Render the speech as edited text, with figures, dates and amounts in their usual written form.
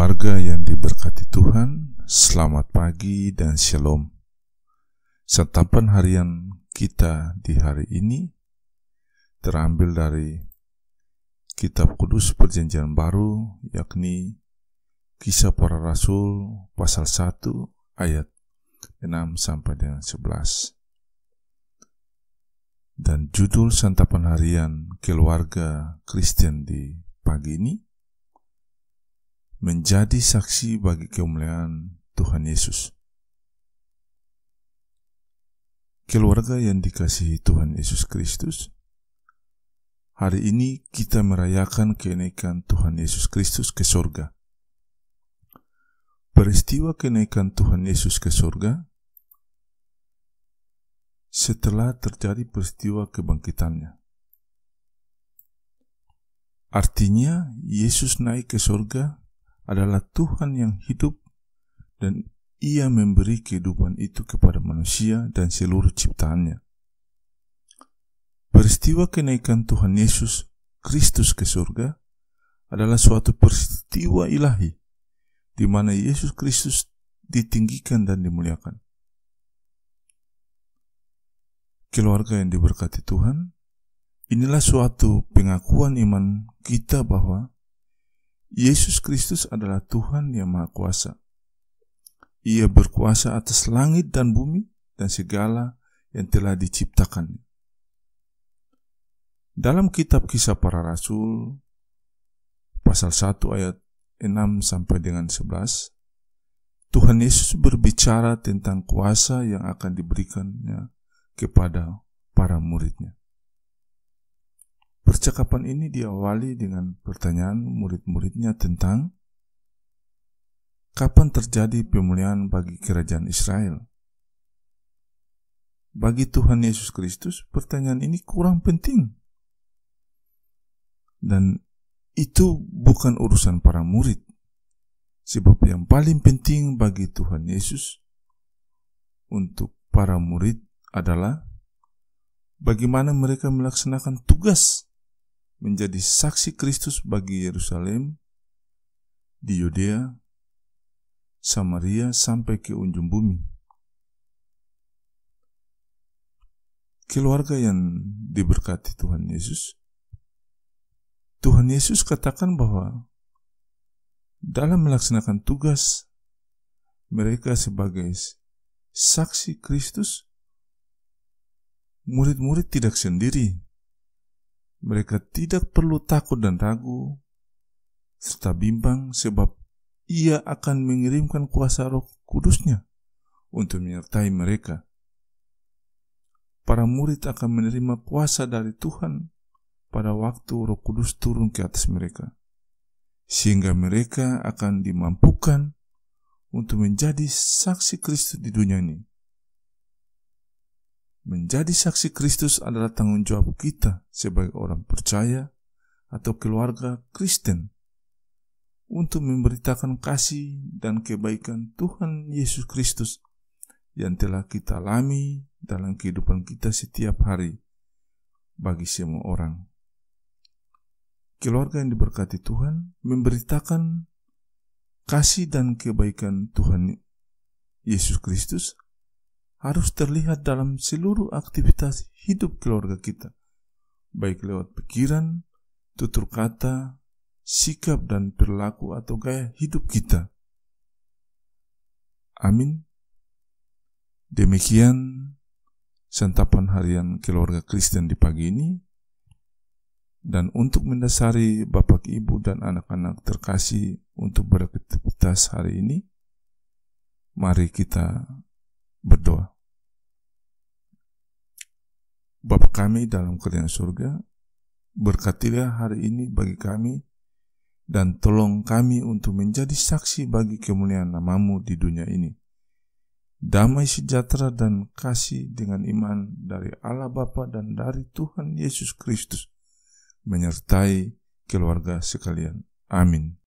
Keluarga yang diberkati Tuhan, selamat pagi dan shalom. Santapan harian kita di hari ini terambil dari Kitab Kudus Perjanjian Baru, yakni Kisah Para Rasul pasal 1 ayat 6 sampai dengan 11. Dan judul santapan harian keluarga Kristen di pagi ini, menjadi saksi bagi kemuliaan Tuhan Yesus. Keluarga yang dikasihi Tuhan Yesus Kristus, hari ini kita merayakan kenaikan Tuhan Yesus Kristus ke surga. Peristiwa kenaikan Tuhan Yesus ke surga setelah terjadi peristiwa kebangkitannya. Artinya, Yesus naik ke surga adalah Tuhan yang hidup dan Ia memberi kehidupan itu kepada manusia dan seluruh ciptaannya. Peristiwa kenaikan Tuhan Yesus Kristus ke surga adalah suatu peristiwa ilahi di mana Yesus Kristus ditinggikan dan dimuliakan. Keluarga yang diberkati Tuhan, inilah suatu pengakuan iman kita bahwa Yesus Kristus adalah Tuhan yang Maha Kuasa. Ia berkuasa atas langit dan bumi dan segala yang telah diciptakan. Dalam kitab Kisah Para Rasul pasal 1 ayat 6 sampai dengan 11, Tuhan Yesus berbicara tentang kuasa yang akan diberikannya kepada para muridnya. Percakapan ini diawali dengan pertanyaan murid-muridnya tentang kapan terjadi pemulihan bagi kerajaan Israel. Bagi Tuhan Yesus Kristus, pertanyaan ini kurang penting. Dan itu bukan urusan para murid. Sebab yang paling penting bagi Tuhan Yesus untuk para murid adalah bagaimana mereka melaksanakan tugas menjadi saksi Kristus bagi Yerusalem, di Yudea, Samaria, sampai ke ujung bumi. Keluarga yang diberkati Tuhan Yesus, Tuhan Yesus katakan bahwa dalam melaksanakan tugas mereka sebagai saksi Kristus, murid-murid tidak sendiri. Mereka tidak perlu takut dan ragu serta bimbang, sebab Ia akan mengirimkan kuasa Roh Kudus-Nya untuk menyertai mereka. Para murid akan menerima kuasa dari Tuhan pada waktu Roh Kudus turun ke atas mereka, sehingga mereka akan dimampukan untuk menjadi saksi Kristus di dunia ini. Menjadi saksi Kristus adalah tanggung jawab kita sebagai orang percaya atau keluarga Kristen untuk memberitakan kasih dan kebaikan Tuhan Yesus Kristus yang telah kita alami dalam kehidupan kita setiap hari bagi semua orang. Keluarga yang diberkati Tuhan memberitakan kasih dan kebaikan Tuhan Yesus Kristus harus terlihat dalam seluruh aktivitas hidup keluarga kita, baik lewat pikiran, tutur kata, sikap dan perilaku atau gaya hidup kita. Amin. Demikian santapan harian keluarga Kristen di pagi ini. Dan untuk mendasari Bapak, Ibu, dan anak-anak terkasih untuk beraktivitas hari ini, mari kita berdoa. Bapa kami dalam kerajaan surga, berkatilah hari ini bagi kami, dan tolong kami untuk menjadi saksi bagi kemuliaan nama-Mu di dunia ini. Damai sejahtera dan kasih dengan iman dari Allah Bapa dan dari Tuhan Yesus Kristus menyertai keluarga sekalian. Amin.